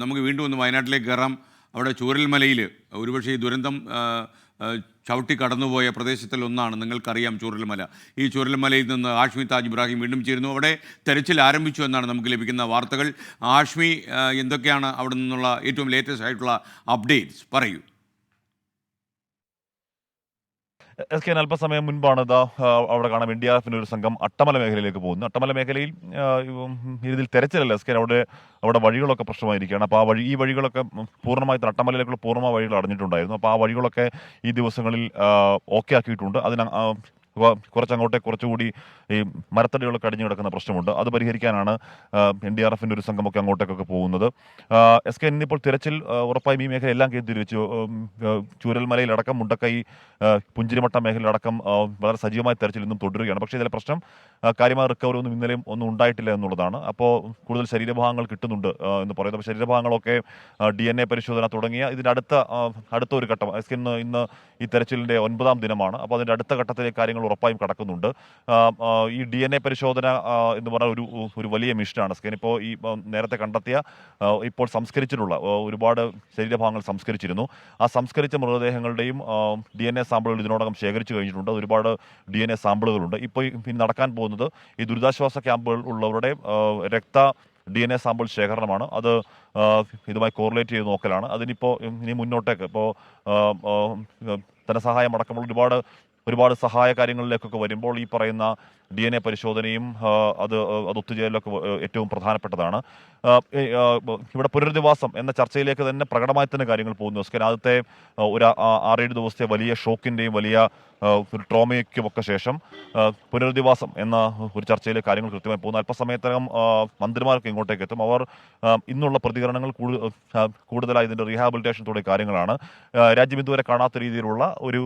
നമുക്ക് വീണ്ടും ഒന്ന് വയനാട്ടിലേക്ക് കയറാം. അവിടെ ചൂരൽമലയിൽ ഒരുപക്ഷെ ഈ ദുരന്തം ചവിട്ടി കടന്നുപോയ പ്രദേശത്തിൽ ഒന്നാണ്, നിങ്ങൾക്കറിയാം ചൂരൽമല. ഈ ചൂരൽമലയിൽ നിന്ന് ആഷ്മി താജ് ഇബ്രാഹിം വീണ്ടും ചേരുന്നു. അവിടെ തെരച്ചിൽ ആരംഭിച്ചു എന്നാണ് നമുക്ക് ലഭിക്കുന്ന വാർത്തകൾ. ആഷ്മി, എന്തൊക്കെയാണ് അവിടെ നിന്നുള്ള ഏറ്റവും ലേറ്റസ്റ്റ് ആയിട്ടുള്ള അപ്ഡേറ്റ്സ്? പറയൂ. SK അല്പസമയം മുൻപാണ് അവിടെ കാണാം NDRFിൻ്റെ ഒരു സംഘം അട്ടമല മേഖലയിലേക്ക് പോകുന്നു. അട്ടമല മേഖലയിൽ ഇതിൽ തെരച്ചിലല്ല SK, അവിടെ വഴികളൊക്കെ പ്രശ്നമായിരിക്കുകയാണ്. അപ്പോൾ ഈ വഴികളൊക്കെ പൂർണ്ണമായി അട്ടമലയിലേക്കുള്ള പൂർണ്ണമായ വഴികൾ അടഞ്ഞിട്ടുണ്ടായിരുന്നു. അപ്പോൾ ആ വഴികളൊക്കെ ഈ ദിവസങ്ങളിൽ ഓക്കെ ആക്കിയിട്ടുണ്ട്. കുറച്ചുകൂടി ഈ മരത്തടികളൊക്കെ അടിഞ്ഞു കിടക്കുന്ന പ്രശ്നമുണ്ട്. അത് പരിഹരിക്കാനാണ് NDRFിൻ്റെ ഒരു സംഘമൊക്കെ അങ്ങോട്ടേക്കൊക്കെ പോകുന്നത്. SK ഇന്നിപ്പോൾ തിരച്ചിൽ ഉറപ്പായും ഈ മേഖല എല്ലാം കേന്ദ്രീകരിച്ചു. ചൂരൽമലയിലടക്കം, മുണ്ടക്കൈ, പുഞ്ചിരിമട്ട മേഖലയിലടക്കം വളരെ സജീവമായ തെരച്ചിൽ ഇന്നും തുടരുകയാണ്. പക്ഷേ ഇതിലെ പ്രശ്നം കാര്യമായ റിക്കവറി ഇന്നലെയും ഒന്നും ഉണ്ടായിട്ടില്ല എന്നുള്ളതാണ്. അപ്പോൾ കൂടുതൽ ശരീരഭാഗങ്ങൾ കിട്ടുന്നുണ്ട് എന്ന് പറയുന്നത്. അപ്പോൾ ശരീരഭാഗങ്ങളൊക്കെ DNA പരിശോധന തുടങ്ങിയ ഇതിൻ്റെ അടുത്ത ഒരു ഘട്ടം. SK ഇന്ന് ഈ തെരച്ചിലിൻ്റെ 9ാം ദിനമാണ്. അപ്പോൾ അതിൻ്റെ അടുത്ത ഘട്ടത്തിലേക്ക് കാര്യങ്ങൾ ഉറപ്പായും കടക്കുന്നുണ്ട്. ഈ DNA പരിശോധന എന്ന് പറഞ്ഞാൽ ഒരു വലിയ മിഷനാണ്. SK ഇപ്പോൾ ഈ നേരത്തെ കണ്ടെത്തിയ, ഇപ്പോൾ സംസ്കരിച്ചിട്ടുള്ള ഒരുപാട് ശരീരഭാഗങ്ങൾ സംസ്കരിച്ചിരുന്നു. ആ സംസ്കരിച്ച മൃതദേഹങ്ങളുടെയും DNA സാമ്പിളുകൾ ഇതിനോടകം ശേഖരിച്ചു കഴിഞ്ഞിട്ടുണ്ട്. ഒരുപാട് DNA സാമ്പിളുകളുണ്ട്. ഇപ്പോൾ ഇനി നടക്കാൻ പോകുന്നത് ഈ ദുരിതാശ്വാസ ക്യാമ്പുകൾ ഉള്ളവരുടെ DNA സാമ്പിൾ ശേഖരണമാണ്. അത് ഇതുമായി കോറിലേറ്റ് ചെയ്ത് നോക്കലാണ്. അതിനിപ്പോൾ ഇനി മുന്നോട്ടേക്ക് ഇപ്പോൾ ധനസഹായം അടക്കമുള്ള ഒരുപാട് സഹായ കാര്യങ്ങളിലേക്കൊക്കെ വരുമ്പോൾ ഈ പറയുന്ന DNA പരിശോധനയും അത് ഒത്തുചേരലൊക്കെ ഏറ്റവും പ്രധാനപ്പെട്ടതാണ്. ഇവിടെ പുനരധിവാസം എന്ന ചർച്ചയിലേക്ക് തന്നെ പ്രകടമായി തന്നെ കാര്യങ്ങൾ പോകുന്നു. SK ആദ്യത്തെ ഒരു 6-7 ദിവസത്തെ വലിയ ഷോക്കിൻ്റെയും വലിയ ഒരു ട്രോമയ്ക്കുമൊക്കെ ശേഷം പുനരധിവാസം എന്ന ഒരു ചർച്ചയിലെ കാര്യങ്ങൾ കൃത്യമായി പോകുന്നു. അല്പസമയത്തിനകം മന്ത്രിമാർക്ക് ഇങ്ങോട്ടേക്ക് എത്തും. അവർ ഇന്നുള്ള പ്രതികരണങ്ങൾ കൂടുതലായി ഇതിൻ്റെ റീഹാബിലിറ്റേഷൻ തുടങ്ങിയ കാര്യങ്ങളാണ്. രാജ്യം ഇതുവരെ കാണാത്ത രീതിയിലുള്ള ഒരു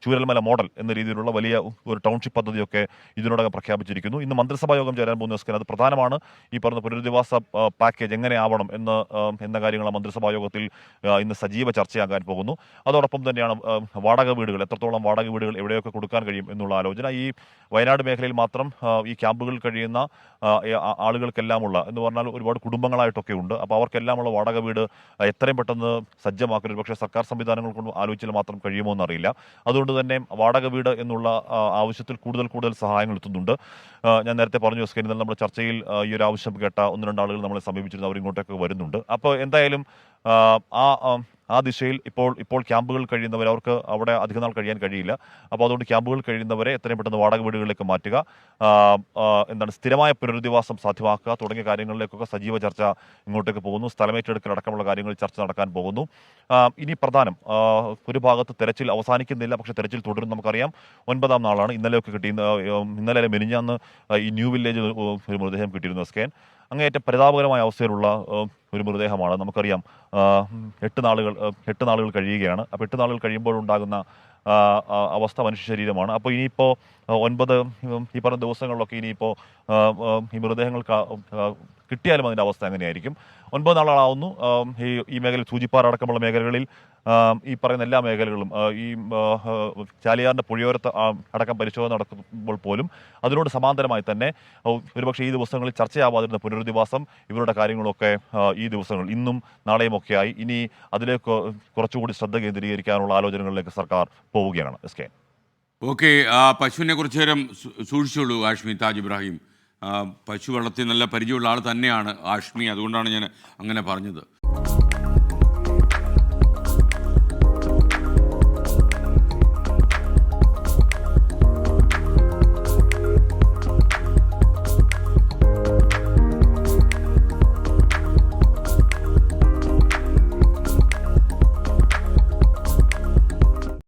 ചൂരൽമല മോഡൽ എന്ന രീതിയിലുള്ള വലിയ ഒരു ടൗൺഷിപ്പ് പദ്ധതിയൊക്കെ ഇതിനോടകം പ്രഖ്യാപിച്ചിരിക്കുന്നു. ഇന്ന് മന്ത്രിസഭാ യോഗം ചേരാൻ പോകുന്ന SK അത് പ്രധാനമാണ്. ഈ പറഞ്ഞ പുനരധിവാസ പാക്കേജ് എങ്ങനെ ആവണം എന്ന കാര്യങ്ങൾ മന്ത്രിസഭാ യോഗത്തിൽ ഇന്ന് സജീവ ചർച്ചയാകാൻ പോകുന്നു. അതോടൊപ്പം തന്നെയാണ് വാടക വീടുകൾ, എത്രത്തോളം വാടക വീടുകൾ എവിടെയൊക്കെ കൊടുക്കാൻ കഴിയും എന്നുള്ള ആലോചന. ഈ വയനാട് മേഖലയിൽ മാത്രം ഈ ക്യാമ്പുകളിൽ കഴിയുന്ന ആളുകൾക്കെല്ലാമുള്ള എന്ന് പറഞ്ഞാൽ ഒരുപാട് കുടുംബങ്ങളായിട്ടൊക്കെ ഉണ്ട്. അപ്പോൾ അവർക്കെല്ലാമുള്ള വാടക വീട് എത്രയും പെട്ടെന്ന് സജ്ജമാക്കൽ പക്ഷേ സർക്കാർ സംവിധാനങ്ങൾ കൊണ്ട് ആലോചിച്ചാൽ മാത്രം കഴിയുമോ എന്നറിയില്ല. അതുകൊണ്ട് തന്നെ വാടക വീട് എന്നുള്ള ആവശ്യത്തിൽ കൂടുതൽ സഹായങ്ങൾ എത്തുന്നുണ്ട്. ഞാൻ നേരത്തെ പറഞ്ഞു SK ഇന്നലെ നമ്മുടെ ചർച്ചയിൽ ഈ ഒരു ആവശ്യം കേട്ട 1-2 ആളുകൾ നമ്മളെ സമീപിച്ചിരുന്നു. അവർ ഇങ്ങോട്ടൊക്കെ വരുന്നുണ്ട്. അപ്പോൾ എന്തായാലും ആ ദിശയിൽ ഇപ്പോൾ ക്യാമ്പുകൾ കഴിയുന്നവർ, അവർക്ക് അവിടെ അധികനാൾ കഴിയാൻ കഴിയില്ല. അപ്പോൾ അതുകൊണ്ട് ക്യാമ്പുകൾ കഴിയുന്നവരെ എത്രയും പെട്ടെന്ന് വാടക വീടുകളിലേക്ക് മാറ്റുക, സ്ഥിരമായ പുനരധിവാസം സാധ്യമാക്കുക തുടങ്ങിയ കാര്യങ്ങളിലേക്കൊക്കെ സജീവ ചർച്ച ഇങ്ങോട്ടേക്ക് പോകുന്നു. സ്ഥലമേറ്റെടുക്കൽ അടക്കമുള്ള കാര്യങ്ങളിൽ ചർച്ച നടക്കാൻ പോകുന്നു. ഇനി പ്രധാനം, ഒരു ഭാഗത്ത് തെരച്ചിൽ അവസാനിക്കുന്നില്ല, പക്ഷേ തെരച്ചിൽ തുടരും. നമുക്കറിയാം 9ാം നാളാണ്. ഇന്നലെ മെനിഞ്ഞാന്ന് ഈ ന്യൂ വില്ലേജ് ഒരു മൃതദേഹം കിട്ടിയിരുന്നു. SK അങ്ങേയറ്റം പരിതാപകരമായ അവസ്ഥയിലുള്ള ഒരു മൃതദേഹമാണ്. നമുക്കറിയാം 8 നാളുകൾ കഴിയുകയാണ്. അപ്പോൾ 8 നാളുകൾ കഴിയുമ്പോഴുണ്ടാകുന്ന അവസ്ഥ മനുഷ്യ ശരീരമാണ്. അപ്പോൾ ഇനിയിപ്പോൾ 9 ഈ പറഞ്ഞ ദിവസങ്ങളിലൊക്കെ ഇനിയിപ്പോൾ ഈ മൃതദേഹങ്ങൾ കിട്ടിയാലും അതിൻ്റെ അവസ്ഥ എങ്ങനെയായിരിക്കും? 9 നാളാവുന്നു. ഈ മേഖലയിൽ സൂചിപ്പാറ അടക്കമുള്ള മേഖലകളിൽ ഈ പറയുന്ന എല്ലാ മേഖലകളും ഈ ചാലിയാറിൻ്റെ പുഴയോരത്ത് അടക്കം പരിശോധന നടക്കുമ്പോൾ പോലും അതിനോട് സമാന്തരമായി തന്നെ ഒരുപക്ഷെ ഈ ദിവസങ്ങളിൽ ചർച്ചയാവാതിരുന്ന പുനരധിവാസം, ഇവരുടെ കാര്യങ്ങളൊക്കെ ഈ ദിവസങ്ങൾ ഇന്നും നാളെയുമൊക്കെയായി ഇനി അതിലേക്ക് കുറച്ചുകൂടി ശ്രദ്ധ കേന്ദ്രീകരിക്കാനുള്ള ആലോചനകളിലേക്ക് സർക്കാർ പോവുകയാണ്. SK ഓക്കെ, പശുവിനെ കുറച്ചു നേരം സൂക്ഷിച്ചോളൂ ആഷ്മി താജ് ഇബ്രാഹിം. പശു വളർത്തി നല്ല പരിചയമുള്ള ആൾ തന്നെയാണ് ആഷ്മി, അതുകൊണ്ടാണ് ഞാൻ അങ്ങനെ പറഞ്ഞത്.